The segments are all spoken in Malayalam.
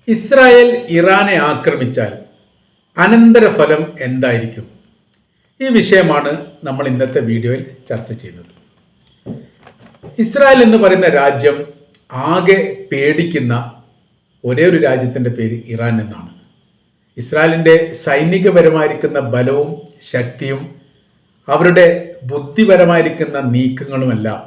ഇസ്രായേൽ ഇറാനെ ആക്രമിച്ചാൽ അനന്തരഫലം എന്തായിരിക്കും? ഈ വിഷയമാണ് നമ്മൾ ഇന്നത്തെ വീഡിയോയിൽ ചർച്ച ചെയ്യുന്നത്. ഇസ്രായേൽ എന്ന് പറയുന്ന രാജ്യം ആകെ പേടിക്കുന്ന ഒരേ ഒരു രാജ്യത്തിൻ്റെ പേര് ഇറാൻ എന്നാണ്. ഇസ്രായേലിൻ്റെ സൈനികപരമായിരിക്കുന്ന ബലവും ശക്തിയും അവരുടെ ബുദ്ധിപരമായിരിക്കുന്ന നീക്കങ്ങളുമെല്ലാം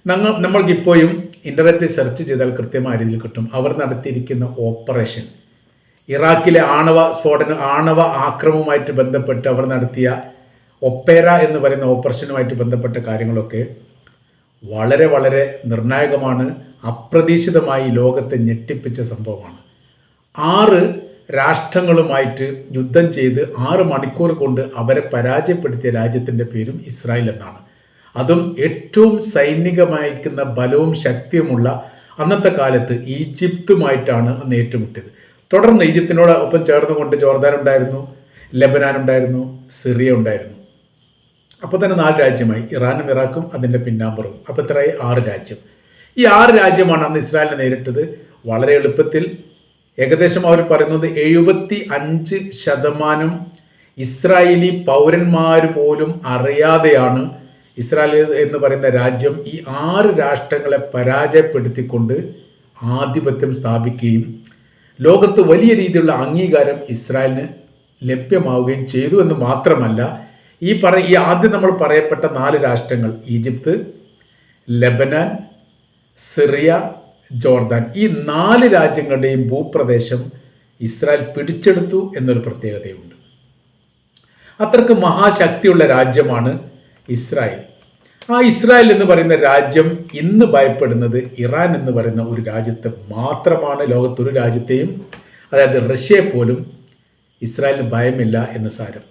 നമ്മൾക്കിപ്പോഴും ഇൻ്റർനെറ്റിൽ സെർച്ച് ചെയ്താൽ കൃത്യമായ രീതിയിൽ കിട്ടും. അവർ നടത്തിയിരിക്കുന്ന ഓപ്പറേഷൻ, ഇറാഖിലെ ആണവ ആക്രമണവുമായിട്ട് ബന്ധപ്പെട്ട് അവർ നടത്തിയ ഒപ്പേര എന്ന് പറയുന്ന ഓപ്പറേഷനുമായിട്ട് ബന്ധപ്പെട്ട കാര്യങ്ങളൊക്കെ വളരെ വളരെ നിർണായകമാണ്. അപ്രതീക്ഷിതമായി ലോകത്തെ ഞെട്ടിപ്പിച്ച സംഭവമാണ്. 6 രാഷ്ട്രങ്ങളുമായിട്ട് യുദ്ധം ചെയ്ത് 6 മണിക്കൂർ കൊണ്ട് അവരെ പരാജയപ്പെടുത്തിയ രാജ്യത്തിൻ്റെ പേരും ഇസ്രായേൽ എന്നാണ്. അതും ഏറ്റവും സൈനികമായിരിക്കുന്ന ബലവും ശക്തിയുമുള്ള അന്നത്തെ കാലത്ത് ഈജിപ്തുമായിട്ടാണ് അന്ന് ഏറ്റുമുട്ടിയത്. തുടർന്ന് ഈജിപ്തിനോടൊപ്പം ചേർന്നുകൊണ്ട് ജോർദാൻ ഉണ്ടായിരുന്നു, ലെബനാൻ ഉണ്ടായിരുന്നു, സിറിയ ഉണ്ടായിരുന്നു. അപ്പോൾ തന്നെ 4 രാജ്യമായി, ഇറാനും ഇറാഖും അതിൻ്റെ പിന്നാമ്പറും. അപ്പോൾ ഇത്രയായി 6 രാജ്യം. ഈ 6 രാജ്യമാണ് അന്ന് ഇസ്രായേലിനെ നേരിട്ടത്. വളരെ എളുപ്പത്തിൽ, ഏകദേശം അവർ പറയുന്നത് 75% ഇസ്രായേലി പൗരന്മാർ പോലും അറിയാതെയാണ് ഇസ്രായേൽ എന്ന് പറയുന്ന രാജ്യം ഈ 6 രാഷ്ട്രങ്ങളെ പരാജയപ്പെടുത്തിക്കൊണ്ട് ആധിപത്യം സ്ഥാപിക്കുകയും ലോകത്ത് വലിയ രീതിയിലുള്ള അംഗീകാരം ഇസ്രായേലിന് ലഭ്യമാവുകയും ചെയ്തു എന്ന് മാത്രമല്ല, ഈ ആദ്യം നമ്മൾ പറയപ്പെട്ട 4 രാഷ്ട്രങ്ങൾ, ഈജിപ്ത്, ലെബനാൻ, സിറിയ, ജോർദാൻ, ഈ 4 രാജ്യങ്ങളുടെയും ഭൂപ്രദേശം ഇസ്രായേൽ പിടിച്ചെടുത്തു എന്നൊരു പ്രത്യേകതയുണ്ട്. അത്രക്ക് മഹാശക്തിയുള്ള രാജ്യമാണ് ഇസ്രായേൽ. ആ ഇസ്രായേൽ എന്ന് പറയുന്ന രാജ്യം ഇന്ന് ഭയപ്പെടുന്നത് ഇറാൻ എന്ന് പറയുന്ന ഒരു രാജ്യത്തെ മാത്രമാണ്. ലോകത്തൊരു രാജ്യത്തെയും, അതായത് റഷ്യയെ പോലും ഇസ്രായേലിന് ഭയമില്ല എന്ന് സാരം.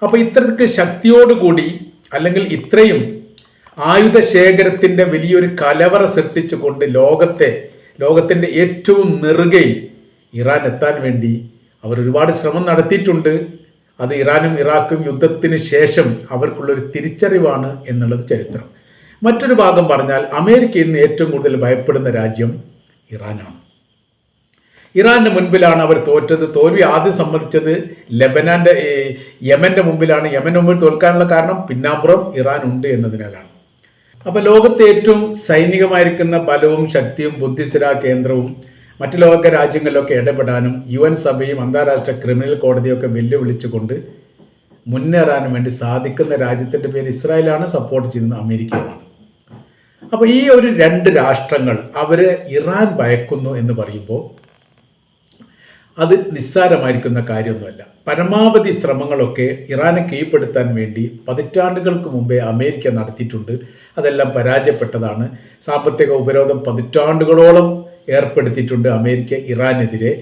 അപ്പോൾ ഇത്രയ്ക്ക് ശക്തിയോടുകൂടി, അല്ലെങ്കിൽ ഇത്രയും ആയുധ ശേഖരത്തിൻ്റെ വലിയൊരു കലവറ സൃഷ്ടിച്ചുകൊണ്ട് ലോകത്തിൻ്റെ ഏറ്റവും നെറുകയിൽ ഇറാൻ എത്താൻ വേണ്ടി അവർ ഒരുപാട് ശ്രമം നടത്തിയിട്ടുണ്ട്. അത് ഇറാനും ഇറാഖും യുദ്ധത്തിന് ശേഷം അവർക്കുള്ളൊരു തിരിച്ചറിവാണ് എന്നുള്ളത് ചരിത്രം. മറ്റൊരു ഭാഗം പറഞ്ഞാൽ, അമേരിക്ക ഇന്ന് ഏറ്റവും കൂടുതൽ ഭയപ്പെടുന്ന രാജ്യം ഇറാനാണ്. ഇറാന്റെ മുൻപിലാണ് അവർ തോറ്റത്. തോൽവി ആദ്യം സമ്മതിച്ചത് യമന്റെ മുമ്പിലാണ്. യമന്റെ മുമ്പിൽ തോൽക്കാനുള്ള കാരണം പിന്നാമ്പുറം ഇറാൻ ഉണ്ട് എന്നതിനാലാണ്. അപ്പോൾ ലോകത്തെ ഏറ്റവും സൈനികമായിരിക്കുന്ന ബലവും ശക്തിയും ബുദ്ധിസ്ഥിര കേന്ദ്രവും മറ്റു ലോക രാജ്യങ്ങളിലൊക്കെ ഇടപെടാനും UN സഭയും അന്താരാഷ്ട്ര ക്രിമിനൽ കോടതിയൊക്കെ വെല്ലുവിളിച്ചുകൊണ്ട് മുന്നേറാനും വേണ്ടി സാധിക്കുന്ന രാജ്യത്തിൻ്റെ പേര് ഇസ്രായേലാണ്, സപ്പോർട്ട് ചെയ്യുന്നത് അമേരിക്കയുമാണ്. അപ്പോൾ ഈ ഒരു 2 രാഷ്ട്രങ്ങൾ അവർ ഇറാൻ ഭയക്കുന്നു എന്ന് പറയുമ്പോൾ അത് നിസ്സാരമായിരിക്കുന്ന കാര്യമൊന്നുമല്ല. പരമാവധി ശ്രമങ്ങളൊക്കെ ഇറാനെ കീഴ്പ്പെടുത്താൻ വേണ്ടി പതിറ്റാണ്ടുകൾക്ക് മുമ്പേ അമേരിക്ക നടത്തിയിട്ടുണ്ട്. അതെല്ലാം പരാജയപ്പെട്ടതാണ്. സാമ്പത്തിക ഉപരോധം പതിറ്റാണ്ടുകളോളം ഏർപ്പെടുത്തിയിട്ടുണ്ട് അമേരിക്ക ഇറാനെതിരെ.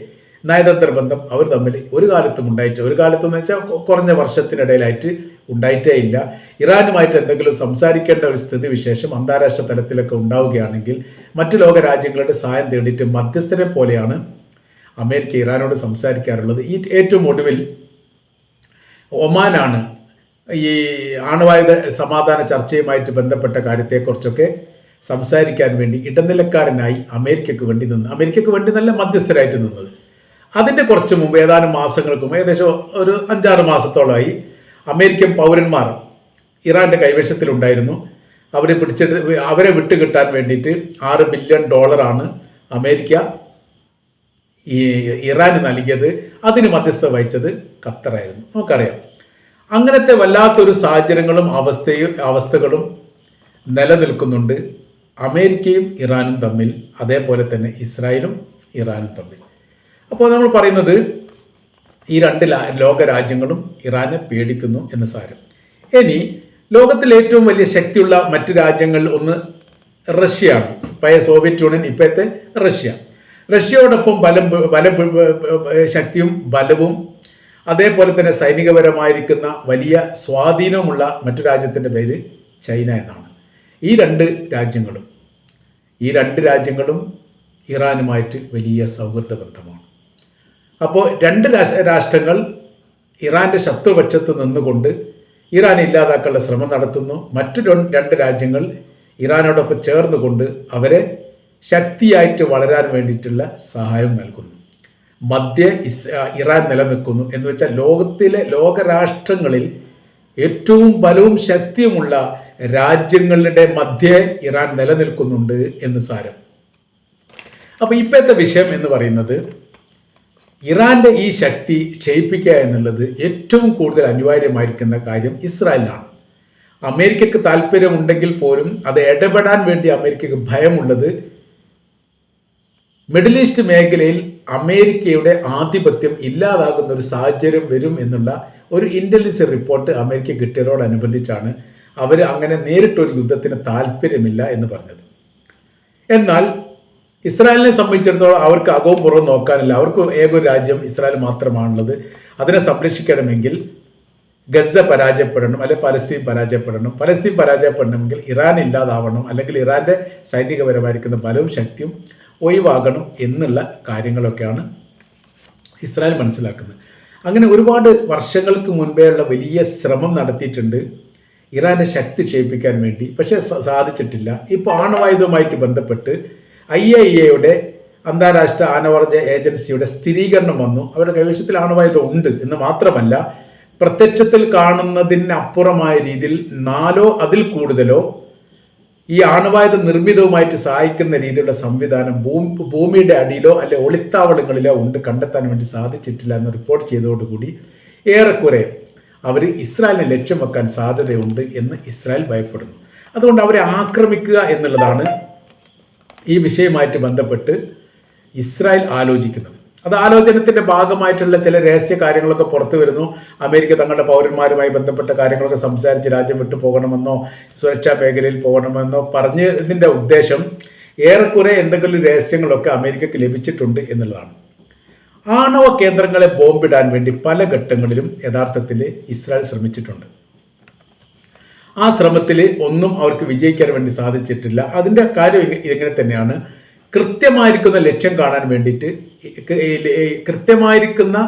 നയതന്ത്ര ബന്ധം അവർ തമ്മിൽ ഒരു കാലത്തെന്ന് വെച്ചാൽ കുറഞ്ഞ വർഷത്തിനിടയിലായിട്ട് ഉണ്ടായിട്ടേ ഇല്ല. ഇറാനുമായിട്ട് എന്തെങ്കിലും സംസാരിക്കേണ്ട ഒരു സ്ഥിതിവിശേഷം അന്താരാഷ്ട്ര തലത്തിലൊക്കെ ഉണ്ടാവുകയാണെങ്കിൽ മറ്റു ലോക രാജ്യങ്ങളുടെ സഹായം തേടിയിട്ട് മധ്യസ്ഥരെ പോലെയാണ് അമേരിക്ക ഇറാനോട് സംസാരിക്കാറുള്ളത്. ഈ ഏറ്റവും ഒടുവിൽ ഒമാനാണ് ഈ ആണവായുധ സമാധാന ചർച്ചയുമായിട്ട് ബന്ധപ്പെട്ട കാര്യത്തെക്കുറിച്ചൊക്കെ സംസാരിക്കാൻ വേണ്ടി ഇടനിലക്കാരനായി അമേരിക്കയ്ക്ക് വേണ്ടി നല്ല മധ്യസ്ഥരായിട്ട് നിന്നത്. അതിൻ്റെ കുറച്ച് മുമ്പ്, ഏതാനും മാസങ്ങൾക്ക് മുമ്പ്, ഏകദേശം ഒരു 5-6 മാസത്തോളമായി അമേരിക്കൻ പൗരന്മാർ ഇറാൻ്റെ കൈവശത്തിലുണ്ടായിരുന്നു. അവരെ വിട്ടുകിട്ടാൻ വേണ്ടിയിട്ട് $6 ബില്യൺ അമേരിക്ക ഈ ഇറാന് നൽകിയത്. അതിന് മധ്യസ്ഥ വഹിച്ചത് ഖത്തറായിരുന്നു. നമുക്കറിയാം. അങ്ങനത്തെ വല്ലാത്തൊരു സാഹചര്യങ്ങളും അവസ്ഥകളും നിലനിൽക്കുന്നുണ്ട് അമേരിക്കയും ഇറാനും തമ്മിൽ, അതേപോലെ തന്നെ ഇസ്രായേലും ഇറാനും തമ്മിൽ. അപ്പോൾ നമ്മൾ പറയുന്നത് ഈ 2 ലോക രാജ്യങ്ങളും ഇറാനെ പേടിക്കുന്നു എന്ന് സാരം. ഇനി ലോകത്തിലെ ഏറ്റവും വലിയ ശക്തിയുള്ള മറ്റ് രാജ്യങ്ങൾ ഒന്ന് റഷ്യയാണ്. പഴയ സോവിയറ്റ് യൂണിയൻ, ഇപ്പോഴത്തെ റഷ്യയോടൊപ്പം ശക്തിയും ബലവും അതേപോലെ തന്നെ സൈനികപരമായിരിക്കുന്ന വലിയ സ്വാധീനവുമുള്ള മറ്റു രാജ്യത്തിൻ്റെ പേര് ചൈന എന്നാണ്. ഈ 2 രാജ്യങ്ങളും ഇറാനുമായിട്ട് വലിയ സൗഹൃദ ബന്ധമാണ്. അപ്പോൾ 2 രാഷ്ട്രങ്ങൾ ഇറാൻ്റെ ശത്രുപക്ഷത്ത് നിന്നുകൊണ്ട് ഇറാനെ ഇല്ലാതാക്കാനുള്ള ശ്രമം നടത്തുന്നു. മറ്റു 2 രാജ്യങ്ങൾ ഇറാനോടൊപ്പം ചേർന്നുകൊണ്ട് അവരെ ശക്തിയായിട്ട് വളരാൻ വേണ്ടിയിട്ടുള്ള സഹായം നൽകുന്നു. മധ്യ ഇറാൻ നിലനിൽക്കുന്നു. എന്ന് വെച്ചാൽ ലോകരാഷ്ട്രങ്ങളിൽ ഏറ്റവും ബലവും ശക്തിയുമുള്ള രാജ്യങ്ങളുടെ മധ്യേ ഇറാൻ നിലനിൽക്കുന്നുണ്ട് എന്ന് സാരം. അപ്പോൾ ഇപ്പോഴത്തെ വിഷയം എന്ന് പറയുന്നത് ഇറാന്റെ ഈ ശക്തി ക്ഷയിപ്പിക്കുക എന്നുള്ളത് ഏറ്റവും കൂടുതൽ അനിവാര്യമായിരിക്കുന്ന കാര്യം ഇസ്രായേലിനാണ്. അമേരിക്കക്ക് താല്പര്യമുണ്ടെങ്കിൽ പോലും അത് ഇടപെടാൻ വേണ്ടി അമേരിക്കക്ക് ഭയമുള്ളത് മിഡിൽ ഈസ്റ്റ് മേഖലയിൽ അമേരിക്കയുടെ ആധിപത്യം ഇല്ലാതാകുന്ന ഒരു സാഹചര്യം വരും എന്നുള്ള ഒരു ഇൻ്റലിജൻസ് റിപ്പോർട്ട് അമേരിക്ക കിട്ടിയതോടനുബന്ധിച്ചാണ് അവർ അങ്ങനെ നേരിട്ടൊരു യുദ്ധത്തിന് താല്പര്യമില്ല എന്ന് പറഞ്ഞത്. എന്നാൽ ഇസ്രായേലിനെ സംബന്ധിച്ചിടത്തോളം അവർക്ക് അകവും പുറവും നോക്കാനില്ല. അവർക്ക് ഏക രാജ്യം ഇസ്രായേൽ മാത്രമാണുള്ളത്. അതിനെ സംരക്ഷിക്കണമെങ്കിൽ ഗസ പരാജയപ്പെടണം, അല്ലെങ്കിൽ പലസ്തീൻ പരാജയപ്പെടണം. പലസ്തീൻ പരാജയപ്പെടണമെങ്കിൽ ഇറാൻ ഇല്ലാതാവണം, അല്ലെങ്കിൽ ഇറാൻ്റെ സൈനികപരമായിരിക്കുന്ന ബലവും ശക്തിയും ഒഴിവാകണം എന്നുള്ള കാര്യങ്ങളൊക്കെയാണ് ഇസ്രായേൽ മനസ്സിലാക്കുന്നത്. അങ്ങനെ ഒരുപാട് വർഷങ്ങൾക്ക് മുൻപേ ഉള്ള വലിയ ശ്രമം നടത്തിയിട്ടുണ്ട് ഇറാൻ്റെ ശക്തി ക്ഷയിപ്പിക്കാൻ വേണ്ടി. പക്ഷേ സാധിച്ചിട്ടില്ല. ഇപ്പോൾ ആണവായുധവുമായിട്ട് ബന്ധപ്പെട്ട് IAEA അന്താരാഷ്ട്ര ആണവായുധ ഏജൻസിയുടെ സ്ഥിരീകരണം വന്നു. അവരുടെ കൈവശത്തിൽ ആണവായുധം ഉണ്ട് എന്ന് മാത്രമല്ല, പ്രത്യക്ഷത്തിൽ കാണുന്നതിനപ്പുറമായ രീതിയിൽ 4 അതിൽ കൂടുതലോ ഈ ആണവായുധ നിർമ്മിതവുമായിട്ട് സഹായിക്കുന്ന രീതിയിലുള്ള സംവിധാനം ഭൂമിയുടെ അടിയിലോ അല്ലെ ഒളിത്താവളങ്ങളിലോ ഉണ്ട്, കണ്ടെത്താൻ വേണ്ടി സാധിച്ചിട്ടില്ല എന്ന് റിപ്പോർട്ട് ചെയ്തതോടുകൂടി ഏറെക്കുറെ അവർ ഇസ്രായേലിനെ ലക്ഷ്യം വെക്കാൻ സാധ്യതയുണ്ട് എന്ന് ഇസ്രായേൽ ഭയപ്പെടുന്നു. അതുകൊണ്ട് അവരെ ആക്രമിക്കുക എന്നുള്ളതാണ് ഈ വിഷയവുമായിട്ട് ബന്ധപ്പെട്ട് ഇസ്രായേൽ ആലോചിക്കുന്നത്. അത് ആലോചനത്തിൻ്റെ ഭാഗമായിട്ടുള്ള ചില രഹസ്യ കാര്യങ്ങളൊക്കെ പുറത്തു വരുന്നു. അമേരിക്ക തങ്ങളുടെ പൗരന്മാരുമായി ബന്ധപ്പെട്ട കാര്യങ്ങളൊക്കെ സംസാരിച്ച് രാജ്യം വിട്ടു പോകണമെന്നോ സുരക്ഷാ മേഖലയിൽ പോകണമെന്നോ പറഞ്ഞതിൻ്റെ ഉദ്ദേശം ഏറെക്കുറെ എന്തെങ്കിലും രഹസ്യങ്ങളൊക്കെ അമേരിക്കക്ക് ലഭിച്ചിട്ടുണ്ട് എന്നുള്ളതാണ്. ആണവ കേന്ദ്രങ്ങളെ ബോംബിടാൻ വേണ്ടി പല ഘട്ടങ്ങളിലും യഥാർത്ഥത്തിൽ ഇസ്രായേൽ ശ്രമിച്ചിട്ടുണ്ട്. ആ ശ്രമത്തിൽ ഒന്നും അവർക്ക് വിജയിക്കാൻ വേണ്ടി സാധിച്ചിട്ടില്ല. അതിൻ്റെ കാര്യം ഇങ്ങനെ തന്നെയാണ്. കൃത്യമായിരിക്കുന്ന ലക്ഷ്യം കാണാൻ വേണ്ടിയിട്ട് കൃത്യമായിരിക്കുന്ന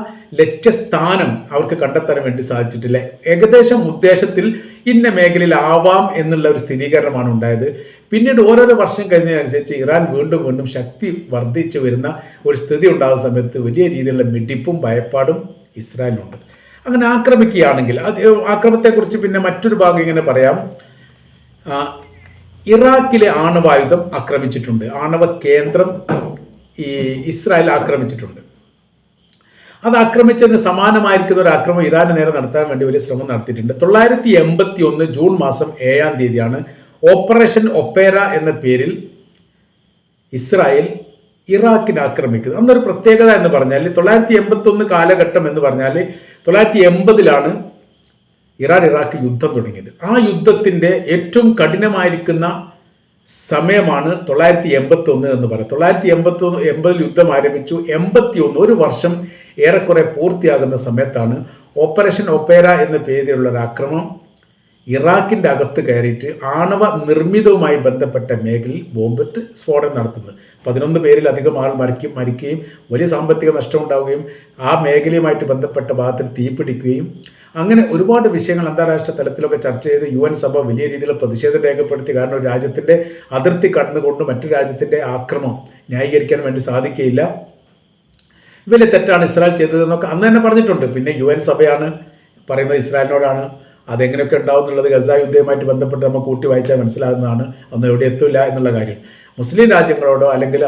ലക്ഷ്യസ്ഥാനം അവർക്ക് കണ്ടെത്താൻ വേണ്ടി സാധിച്ചിട്ടില്ല. ഏകദേശം ഉദ്ദേശത്തിൽ ഇന്ന മേഖലയിൽ ആവാം എന്നുള്ള ഒരു സ്ഥിരീകരണമാണ് ഉണ്ടായത്. പിന്നീട് ഓരോരോ വർഷം കഴിഞ്ഞതിനനുസരിച്ച് ഇറാൻ വീണ്ടും വീണ്ടും ശക്തി വർദ്ധിച്ചു വരുന്ന ഒരു സ്ഥിതി ഉണ്ടാകുന്ന സമയത്ത് വലിയ രീതിയിലുള്ള മിടിപ്പും ഭയപ്പാടും ഇസ്രായേലിനുണ്ട്. അങ്ങനെ ആക്രമിക്കുകയാണെങ്കിൽ ആക്രമണത്തെക്കുറിച്ച് പിന്നെ മറ്റൊരു ഭാഗം ഇങ്ങനെ പറയാം. ഇറാഖിലെ ആണവായുധം ആക്രമിച്ചിട്ടുണ്ട്. ആണവ കേന്ദ്രം ഈ ഇസ്രായേൽ ആക്രമിച്ചിട്ടുണ്ട്. അത് ആക്രമിച്ചതിന് സമാനമായിരിക്കുന്ന ഒരു ആക്രമണം ഇറാന് നേരെ നടത്താൻ വേണ്ടി വലിയ ശ്രമം നടത്തിയിട്ടുണ്ട്. 1981 ജൂൺ മാസം 7-ാം തീയതിയാണ് ഓപ്പറേഷൻ ഒപ്പേര എന്ന പേരിൽ ഇസ്രായേൽ ഇറാഖിനെ ആക്രമിക്കുന്നത്. അന്നൊരു പ്രത്യേകത എന്ന് പറഞ്ഞാൽ 1981 കാലഘട്ടം എന്ന് പറഞ്ഞാൽ 1980-ലാണ് ഇറാൻ ഇറാഖ് യുദ്ധം തുടങ്ങിയത്. ആ യുദ്ധത്തിൻ്റെ ഏറ്റവും കഠിനമായിരിക്കുന്ന സമയമാണ് 1981 എന്ന് പറയുന്നത്. 1980 യുദ്ധം ആരംഭിച്ചു. 81 ഒരു വർഷം ഏറെക്കുറെ പൂർത്തിയാകുന്ന സമയത്താണ് ഓപ്പറേഷൻ ഒപ്പേര എന്ന പേരിലുള്ള ഒരു ആക്രമണം ഇറാഖിൻ്റെ അകത്ത് കയറിയിട്ട് ആണവ നിർമ്മിതവുമായി ബന്ധപ്പെട്ട മേഖലയിൽ ബോംബിട്ട് സ്ഫോടനം നടത്തുന്നത്. 11 പേരിലധികം ആൾ മരിക്കുകയും വലിയ സാമ്പത്തിക നഷ്ടം ഉണ്ടാവുകയും ആ മേഖലയുമായിട്ട് ബന്ധപ്പെട്ട ഭാഗത്തിൽ തീപിടിക്കുകയും അങ്ങനെ ഒരുപാട് വിഷയങ്ങൾ അന്താരാഷ്ട്ര തലത്തിലൊക്കെ ചർച്ച ചെയ്ത് UN സഭ വലിയ രീതിയിലുള്ള പ്രതിഷേധം രേഖപ്പെടുത്തി. കാരണം ഒരു രാജ്യത്തിൻ്റെ അതിർത്തി കടന്നുകൊണ്ട് മറ്റു രാജ്യത്തിൻ്റെ ആക്രമണം ന്യായീകരിക്കാൻ വേണ്ടി സാധിക്കുകയില്ല, വലിയ തെറ്റാണ് ഇസ്രായേൽ ചെയ്തതെന്നൊക്കെ അന്ന് തന്നെ പറഞ്ഞിട്ടുണ്ട്. പിന്നെ UN സഭയാണ് പറയുന്നത് ഇസ്രായേലിനോടാണ്. അതെങ്ങനെയൊക്കെ ഉണ്ടാവും എന്നുള്ളത് ഗസ യുദ്ധവുമായിട്ട് ബന്ധപ്പെട്ട് നമ്മൾ കൂട്ടി വായിച്ചാൽ മനസ്സിലാകുന്നതാണ്. ഒന്നും എവിടെ എത്തില്ല എന്നുള്ള കാര്യം. മുസ്ലിം രാജ്യങ്ങളോടോ അല്ലെങ്കിൽ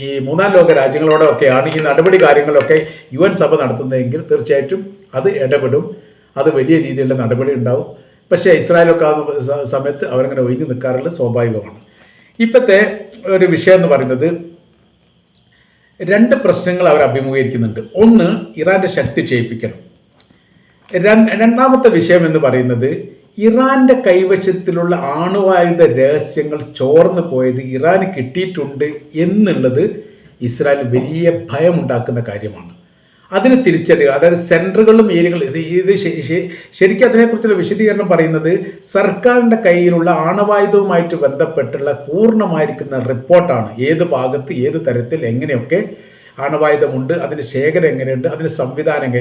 ഈ മൂന്നാം ലോക രാജ്യങ്ങളോടോ ഒക്കെയാണ് ഈ നടപടി കാര്യങ്ങളൊക്കെ UN സഭ നടത്തുന്നതെങ്കിൽ തീർച്ചയായിട്ടും അത് ഇടപെടും, അത് വലിയ രീതിയിലുള്ള നടപടി ഉണ്ടാവും. പക്ഷേ ഇസ്രായേലൊക്കെ ആകുന്ന സമയത്ത് അവരങ്ങനെ ഒഴിഞ്ഞു നിൽക്കാറുള്ളത് സ്വാഭാവികമാണ്. ഇപ്പോഴത്തെ ഒരു വിഷയം എന്ന് പറയുന്നത് 2 പ്രശ്നങ്ങൾ അവർ അഭിമുഖീകരിക്കുന്നുണ്ട്. ഒന്ന്, ഇറാൻ്റെ ശക്തി ക്ഷയിപ്പിക്കണം. രണ്ടാമത്തെ വിഷയം എന്ന് പറയുന്നത് ഇറാന്റെ കൈവശത്തിലുള്ള ആണവായുധ രഹസ്യങ്ങൾ ചോർന്നു പോയത് ഇറാന് കിട്ടിയിട്ടുണ്ട് എന്നുള്ളത് ഇസ്രായേൽ വലിയ ഭയമുണ്ടാക്കുന്ന കാര്യമാണ്. അതിന് തിരിച്ചറിയുക, അതായത് സെൻറ്ററുകളും ഏരിയകളും, ഇത് ശരിക്കും അതിനെക്കുറിച്ചുള്ള വിശദീകരണം പറയുന്നത് സർക്കാരിൻ്റെ കയ്യിലുള്ള ആണവായുധവുമായിട്ട് ബന്ധപ്പെട്ടുള്ള പൂർണ്ണമായിരിക്കുന്ന റിപ്പോർട്ടാണ്. ഏത് ഭാഗത്ത് ഏത് തരത്തിൽ എങ്ങനെയൊക്കെ ആണവായുധമുണ്ട്, അതിൻ്റെ ശേഖരം എങ്ങനെയുണ്ട്, അതിൻ്റെ സംവിധാനം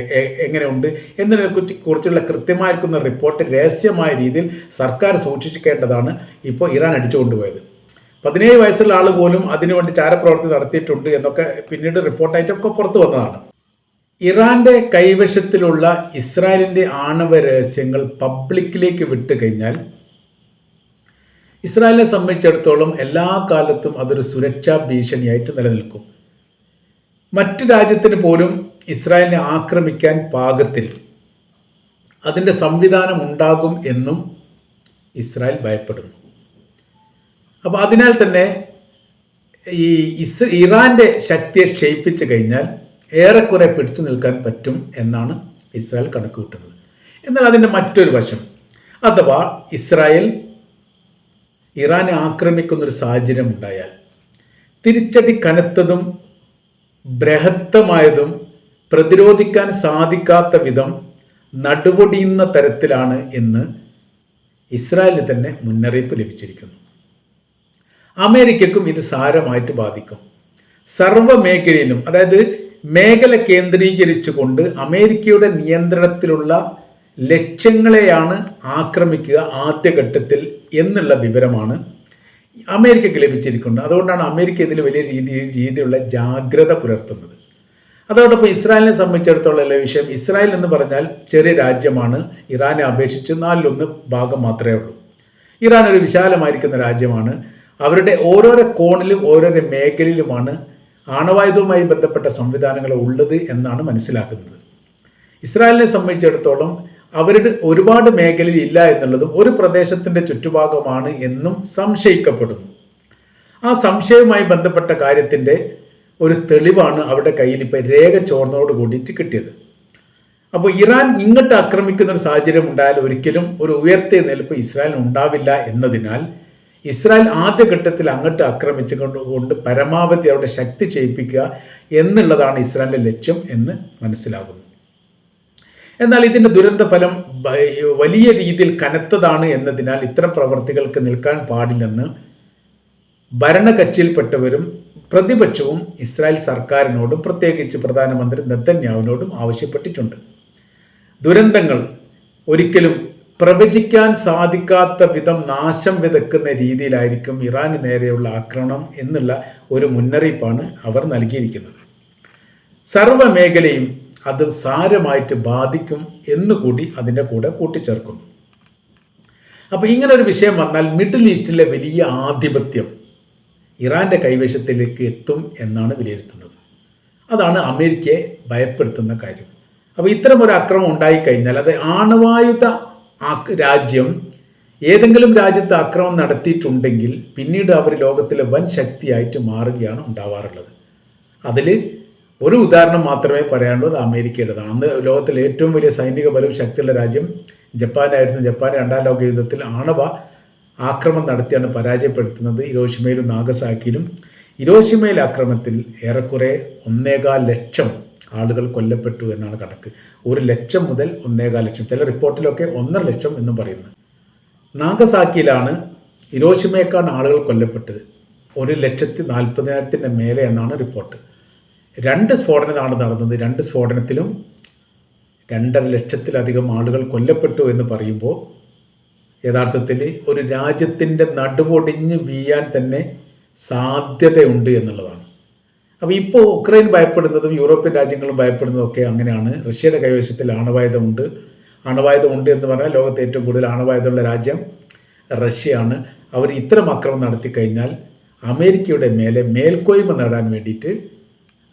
എങ്ങനെയുണ്ട് എന്നതിനെക്കുറിച്ചുള്ള കൃത്യമായിരിക്കുന്ന റിപ്പോർട്ട് രഹസ്യമായ രീതിയിൽ സർക്കാർ സൂക്ഷിക്കേണ്ടതാണ് ഇപ്പോൾ ഇറാൻ അടിച്ചുകൊണ്ടുപോയത്. 17 വയസ്സുള്ള ആൾ പോലും അതിനുവേണ്ടി ചാരപ്രവർത്തി നടത്തിയിട്ടുണ്ട് എന്നൊക്കെ പിന്നീട് റിപ്പോർട്ടായിട്ടൊക്കെ പുറത്തു വന്നതാണ്. ഇറാന്റെ കൈവശത്തിലുള്ള ഇസ്രായേലിന്റെ ആണവ രഹസ്യങ്ങൾ പബ്ലിക്കിലേക്ക് വിട്ടു കഴിഞ്ഞാൽ ഇസ്രായേലിനെ സംബന്ധിച്ചിടത്തോളം എല്ലാ കാലത്തും അതൊരു സുരക്ഷാ ഭീഷണിയായിട്ട് നിലനിൽക്കും. മറ്റ് രാജ്യത്തിന് പോലും ഇസ്രായേലിനെ ആക്രമിക്കാൻ പാകത്തിൽ അതിൻ്റെ സംവിധാനം ഉണ്ടാകും എന്നും ഇസ്രായേൽ ഭയപ്പെടുന്നു. അപ്പോൾ അതിനാൽ തന്നെ ഈ ഇറാൻ്റെ ശക്തിയെ ക്ഷയിപ്പിച്ചു കഴിഞ്ഞാൽ ഏറെക്കുറെ പിടിച്ചു നിൽക്കാൻ പറ്റും എന്നാണ് ഇസ്രായേൽ കണക്ക് കൂട്ടുന്നത്. എന്നാൽ അതിൻ്റെ മറ്റൊരു വശം, അഥവാ ഇസ്രായേൽ ഇറാനെ ആക്രമിക്കുന്നൊരു സാഹചര്യം ഉണ്ടായാൽ തിരിച്ചടി കനത്തതും ബൃഹത്തമായതും പ്രതിരോധിക്കാൻ സാധിക്കാത്ത വിധം നടുവൊടിയുന്ന തരത്തിലാണ് എന്ന് ഇസ്രായേലിന് തന്നെ മുന്നറിയിപ്പ് ലഭിച്ചിരിക്കുന്നു. അമേരിക്കക്കും ഇത് സാരമായിട്ട് ബാധിക്കും. സർവ്വ മേഖലയിലും, അതായത് മേഖല കേന്ദ്രീകരിച്ചുകൊണ്ട് അമേരിക്കയുടെ നിയന്ത്രണത്തിലുള്ള ലക്ഷ്യങ്ങളെയാണ് ആക്രമിക്കുക ആദ്യഘട്ടത്തിൽ എന്നുള്ള വിവരമാണ് അമേരിക്കയ്ക്ക് ലഭിച്ചിരിക്കുന്നത്. അതുകൊണ്ടാണ് അമേരിക്ക ഇതിൽ വലിയ രീതിയിലുള്ള ജാഗ്രത പുലർത്തുന്നത്. അതോടൊപ്പം ഇസ്രായേലിനെ സംബന്ധിച്ചിടത്തോളം വിഷയം, ഇസ്രായേൽ എന്ന് പറഞ്ഞാൽ ചെറിയ രാജ്യമാണ്. ഇറാനെ അപേക്ഷിച്ച് 4/1 ഭാഗം മാത്രമേ ഉള്ളൂ. ഇറാൻ ഒരു വിശാലമായിരിക്കുന്ന രാജ്യമാണ്. അവരുടെ ഓരോരോ കോണിലും ഓരോരോ മേഖലയിലുമാണ് ആണവായുധവുമായി ബന്ധപ്പെട്ട സംവിധാനങ്ങൾ ഉള്ളത് എന്നാണ് മനസ്സിലാക്കുന്നത്. ഇസ്രായേലിനെ സംബന്ധിച്ചിടത്തോളം അവരുടെ ഒരുപാട് മേഖലയിൽ ഇല്ല എന്നുള്ളതും ഒരു പ്രദേശത്തിൻ്റെ ചുറ്റുഭാഗമാണ് എന്നും സംശയിക്കപ്പെടുന്നു. ആ സംശയവുമായി ബന്ധപ്പെട്ട കാര്യത്തിൻ്റെ ഒരു തെളിവാണ് അവരുടെ കയ്യിൽ ഇപ്പോൾ രേഖ ചോർന്നോട് കൂടിയിട്ട് കിട്ടിയത്. അപ്പോൾ ഇറാൻ ഇങ്ങോട്ട് ആക്രമിക്കുന്ന ഒരു സാഹചര്യം ഉണ്ടായാൽ ഒരിക്കലും ഒരു ഉയർത്തിയ നിൽപ്പ് ഇസ്രായേലിന് ഉണ്ടാവില്ല എന്നതിനാൽ ഇസ്രായേൽ ആദ്യഘട്ടത്തിൽ അങ്ങോട്ട് ആക്രമിച്ചുകൊണ്ട് പരമാവധി അവരുടെ ശക്തി ക്ഷയിപ്പിക്കുക എന്നുള്ളതാണ് ഇസ്രായേലിൻ്റെ ലക്ഷ്യം എന്ന് മനസ്സിലാകുന്നു. എന്നാൽ ഇതിൻ്റെ ദുരന്തഫലം വലിയ രീതിയിൽ കനത്തതാണ് എന്നതിനാൽ ഇത്തരം പ്രവർത്തികൾക്ക് നിൽക്കാൻ പാടില്ലെന്ന് ഭരണകക്ഷിയിൽപ്പെട്ടവരും പ്രതിപക്ഷവും ഇസ്രായേൽ സർക്കാരിനോടും പ്രത്യേകിച്ച് പ്രധാനമന്ത്രി നെതന്യാഹുവിനോടും ആവശ്യപ്പെട്ടിട്ടുണ്ട്. ദുരന്തങ്ങൾ ഒരിക്കലും പ്രവചിക്കാൻ സാധിക്കാത്ത വിധം നാശം വിതക്കുന്ന രീതിയിലായിരിക്കും ഇറാന് നേരെയുള്ള ആക്രമണം എന്നുള്ള ഒരു മുന്നറിയിപ്പാണ് അവർ നൽകിയിരിക്കുന്നത്. സർവ്വ മേഖലയും അത് സാരമായിട്ട് ബാധിക്കും എന്നുകൂടി അതിൻ്റെ കൂടെ കൂട്ടിച്ചേർക്കുന്നു. അപ്പോൾ ഇങ്ങനൊരു വിഷയം വന്നാൽ മിഡിൽ ഈസ്റ്റിലെ വലിയ ആധിപത്യം ഇറാൻ്റെ കൈവശത്തിലേക്ക് എത്തും എന്നാണ് വിലയിരുത്തുന്നത്. അതാണ് അമേരിക്കയെ ഭയപ്പെടുത്തുന്ന കാര്യം. അപ്പോൾ ഇത്തരം ഒരു ആക്രമണം ഉണ്ടായിക്കഴിഞ്ഞാൽ അത് ആണവായുധ രാജ്യം ഏതെങ്കിലും രാജ്യത്ത് ആക്രമണം നടത്തിയിട്ടുണ്ടെങ്കിൽ പിന്നീട് അവർ ലോകത്തിലെ വൻ ശക്തിയായിട്ട് മാറുകയാണ് ഉണ്ടാവാറുള്ളത്. അതിൽ ഒരു ഉദാഹരണം മാത്രമേ പറയാനുള്ളൂ, അമേരിക്കയുടേതാണ്. അന്ന് ലോകത്തിലെ ഏറ്റവും വലിയ സൈനിക ബലം ശക്തിയുള്ള രാജ്യം ജപ്പാനായിരുന്നു. ജപ്പാൻ 2ാം ലോക യുദ്ധത്തിൽ ആണവ ആക്രമണം നടത്തിയാണ് പരാജയപ്പെടുത്തുന്നത്. ഹിരോഷിമയിലും നാഗസാക്കിയിലും. ഹിരോഷിമയിലെ ആക്രമണത്തിൽ ഏറെക്കുറെ 1.25 ലക്ഷം ആളുകൾ കൊല്ലപ്പെട്ടു എന്നാണ് കണക്ക്. 1 ലക്ഷം മുതൽ 1.25 ലക്ഷം, ചില റിപ്പോർട്ടിലൊക്കെ 1.5 ലക്ഷം എന്നും പറയുന്നു. നാഗസാക്കിയിലാണ് ഹിരോഷിമയേക്കാൾ ആളുകൾ കൊല്ലപ്പെട്ടത്. 1,40,000 മേലെ എന്നാണ് റിപ്പോർട്ട്. 2 സ്ഫോടനമാണ് നടന്നത്. 2 സ്ഫോടനത്തിലും 2.5 ലക്ഷത്തിലധികം ആളുകൾ കൊല്ലപ്പെട്ടു എന്ന് പറയുമ്പോൾ യഥാർത്ഥത്തിൽ ഒരു രാജ്യത്തിൻ്റെ നടുവൊടിഞ്ഞ് വീഴാൻ തന്നെ സാധ്യതയുണ്ട് എന്നുള്ളതാണ്. അപ്പോൾ ഇപ്പോൾ ഉക്രൈൻ ഭയപ്പെടുന്നതും യൂറോപ്യൻ രാജ്യങ്ങളും ഭയപ്പെടുന്നതും ഒക്കെ അങ്ങനെയാണ്. റഷ്യയുടെ കൈവശത്തിൽ ആണവായുധമുണ്ട് എന്ന് പറഞ്ഞാൽ ലോകത്തെ ഏറ്റവും കൂടുതൽ ആണവായുധമുള്ള രാജ്യം റഷ്യയാണ്. അവർ ഇത്തരം ആക്രമണം നടത്തിക്കഴിഞ്ഞാൽ അമേരിക്കയുടെ മേൽക്കോയ്മ നേടാൻ വേണ്ടിയിട്ട്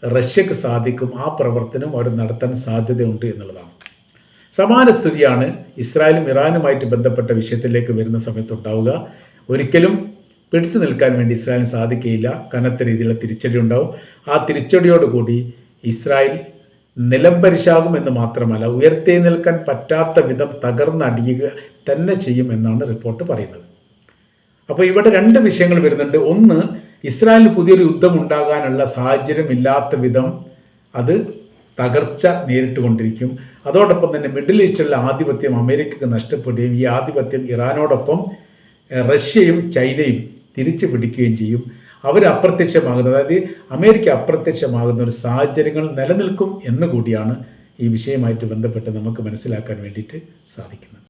റഷ്യക്ക് സാധിക്കും. ആ പ്രവർത്തനം അവർ നടത്താൻ സാധ്യതയുണ്ട് എന്നുള്ളതാണ്. സമാന സ്ഥിതിയാണ് ഇസ്രായേലും ഇറാനുമായിട്ട് ബന്ധപ്പെട്ട വിഷയത്തിലേക്ക് വരുന്ന സമയത്തുണ്ടാവുക. ഒരിക്കലും പിടിച്ചു നിൽക്കാൻ വേണ്ടി ഇസ്രായേലിന് സാധിക്കുകയില്ല. കനത്ത രീതിയിലുള്ള തിരിച്ചടി ഉണ്ടാവും. ആ തിരിച്ചടിയോടുകൂടി ഇസ്രായേൽ നിലംപരിശാകുമെന്ന് മാത്രമല്ല, ഉയർത്തെഴുന്നേൽക്കാൻ പറ്റാത്ത വിധം തകർന്നടിയുക തന്നെ ചെയ്യും എന്നാണ് റിപ്പോർട്ട് പറയുന്നത്. അപ്പോൾ ഇവിടെ 2 വിഷയങ്ങൾ വരുന്നുണ്ട്. ഒന്ന്, ഇസ്രായേലിന് പുതിയൊരു യുദ്ധം ഉണ്ടാകാനുള്ള സാഹചര്യം ഇല്ലാത്ത വിധം അത് തകർച്ച നേരിട്ടുകൊണ്ടിരിക്കും. അതോടൊപ്പം തന്നെ മിഡിൽ ഈസ്റ്റിലെ ആധിപത്യം അമേരിക്കക്ക് നഷ്ടപ്പെടുകയും ഈ ആധിപത്യം ഇറാനോടൊപ്പം റഷ്യയും ചൈനയും തിരിച്ചു പിടിക്കുകയും ചെയ്യും. അവർ അപ്രത്യക്ഷമാകുന്നത്, അതായത് അമേരിക്ക അപ്രത്യക്ഷമാകുന്ന ഒരു സാഹചര്യങ്ങൾ നിലനിൽക്കും എന്നുകൂടിയാണ് ഈ വിഷയമായിട്ട് ബന്ധപ്പെട്ട് നമുക്ക് മനസ്സിലാക്കാൻ വേണ്ടിയിട്ട് സാധിക്കുന്നത്.